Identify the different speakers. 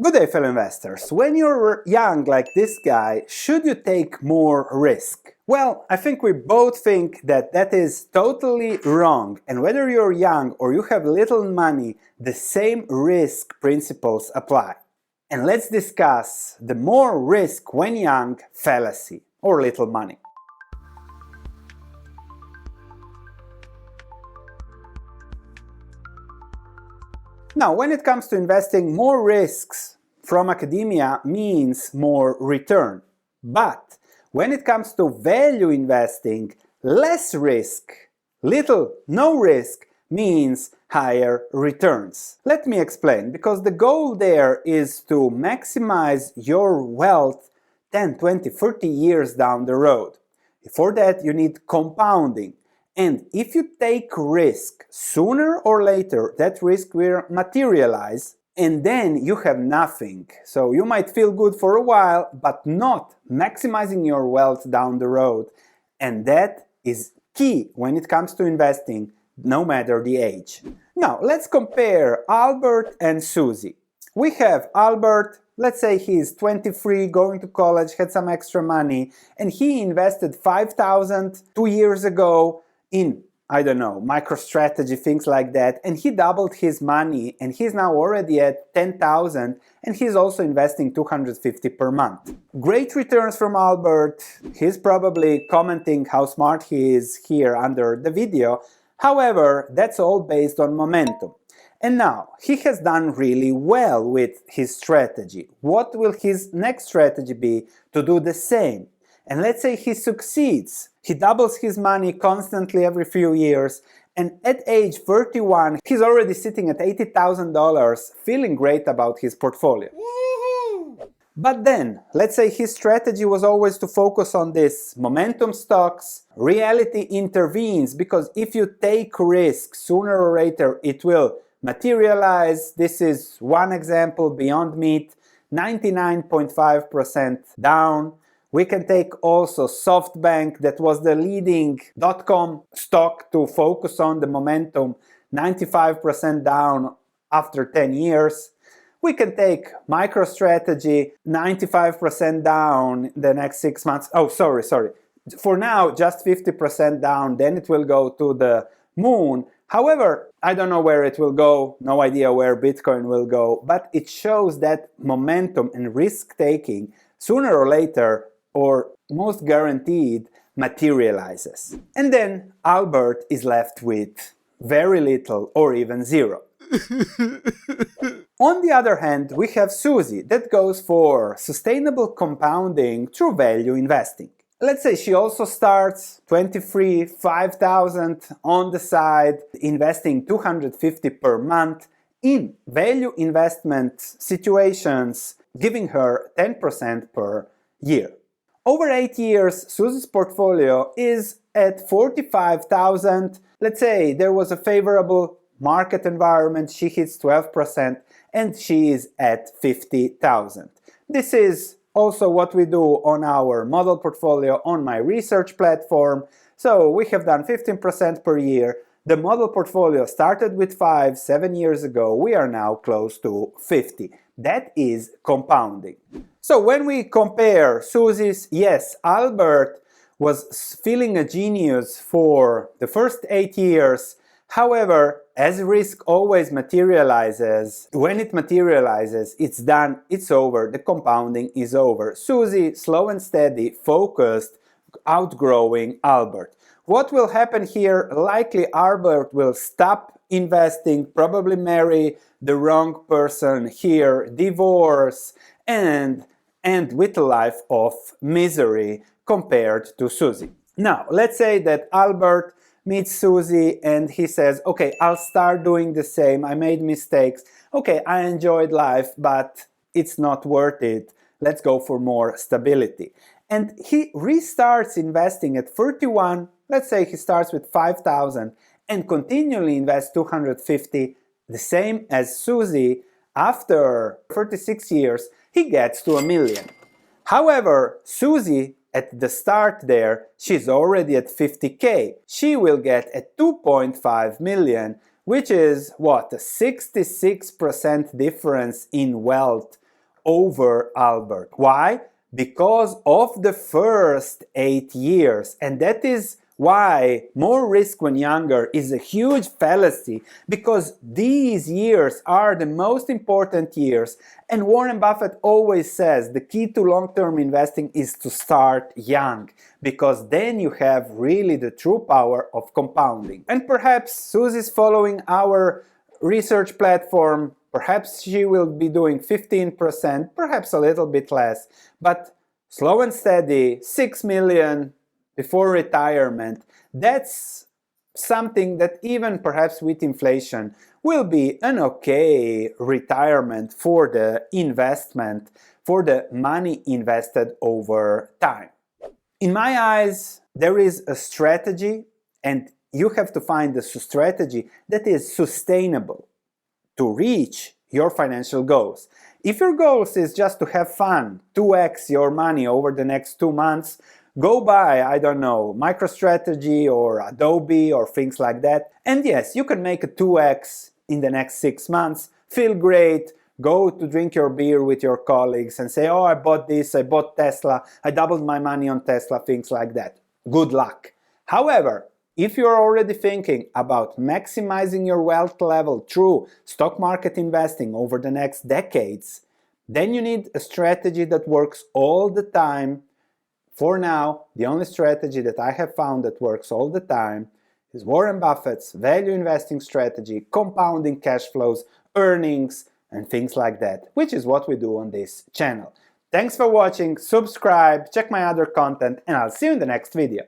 Speaker 1: Good day, fellow investors. When you're young like this guy, should you take more risk? Well, I think we both think that that is totally wrong, and whether you're young or you have little money, the same risk principles apply. And let's discuss the more risk when young fallacy, or little money. Now, when it comes to investing, more risks from academia means more return. But when it comes to value investing, less risk, no risk, means higher returns. Let me explain, because the goal there is to maximize your wealth 10, 20, 30 years down the road. For that, you need compounding. And if you take risk, sooner or later that risk will materialize, and then you have nothing. So you might feel good for a while, but not maximizing your wealth down the road. And that is key when it comes to investing, no matter the age. Now, let's compare Albert and Suzie. We have Albert, let's say he's 23, going to college, had some extra money, and he invested $5,000 2 years ago in, I don't know, MicroStrategy, things like that, and he doubled his money, and he's now already at 10,000, and he's also investing $250 per month. Great returns from Albert. He's probably commenting how smart he is here under the video. However, that's all based on momentum. And now, he has done really well with his strategy. What will his next strategy be to do the same? And let's say he succeeds. He doubles his money constantly every few years, and at age 31, he's already sitting at $80,000, feeling great about his portfolio. Woo-hoo! But then, let's say his strategy was always to focus on this momentum stocks. Reality intervenes, because if you take risk, sooner or later it will materialize. This is one example, Beyond Meat, 99.5% down. We can take also SoftBank, that was the leading .com stock to focus on the momentum, 95% down after 10 years. We can take MicroStrategy, 95% down the next 6 months. Oh, sorry. For now, just 50% down, then it will go to the moon. However, I don't know where it will go, no idea where Bitcoin will go, but it shows that momentum and risk-taking, sooner or later, or most guaranteed, materializes. And then Albert is left with very little or even zero. On the other hand, we have Suzie, that goes for sustainable compounding through value investing. Let's say she also starts 23, 5,000 on the side, investing $250 per month in value investment situations, giving her 10% per year. Over 8 years, Suzie's portfolio is at 45,000. Let's say there was a favorable market environment, she hits 12%, and she is at 50,000. This is also what we do on our model portfolio on my research platform. So we have done 15% per year. The model portfolio started with 7 years ago. We are now close to 50. That is compounding. So when we compare Suzie's, yes, Albert was feeling a genius for the first 8 years. However, as risk always materializes, when it materializes, it's done, it's over, the compounding is over. Suzie, slow and steady, focused, outgrowing Albert. What will happen here? Likely Albert will stop investing, probably marry the wrong person here, divorce, and end with a life of misery compared to Suzie. Now, let's say that Albert meets Suzie and he says, okay, I'll start doing the same, I made mistakes, okay, I enjoyed life, but it's not worth it, let's go for more stability. And he restarts investing at 31, let's say he starts with 5,000 and continually invests 250, the same as Suzie. After 36 years, he gets to $1 million. However, Suzie, at the start there, she's already at 50K. She will get a 2.5 million, which is what, a 66% difference in wealth over Albert. Why? Because of the first 8 years, and that is why more risk when younger is a huge fallacy, because these years are the most important years, and Warren Buffett always says the key to long-term investing is to start young, because then you have really the true power of compounding. And perhaps Susie is following our research platform. Perhaps she will be doing 15%, perhaps a little bit less, but slow and steady, 6 million before retirement, that's something that even perhaps with inflation will be an okay retirement for the investment, for the money invested over time. In my eyes, there is a strategy, and you have to find a strategy that is sustainable to reach your financial goals. If your goals is just to have fun, 2x your money over the next 2 months, go buy, I don't know, MicroStrategy or Adobe or things like that. And yes, you can make a 2x in the next 6 months, feel great, go to drink your beer with your colleagues and say, oh, I bought this, I bought Tesla, I doubled my money on Tesla, things like that. Good luck. However, if you're already thinking about maximizing your wealth level through stock market investing over the next decades, then you need a strategy that works all the time. For now, the only strategy that I have found that works all the time is Warren Buffett's value investing strategy, compounding cash flows, earnings, and things like that, which is what we do on this channel. Thanks for watching, subscribe, check my other content, and I'll see you in the next video.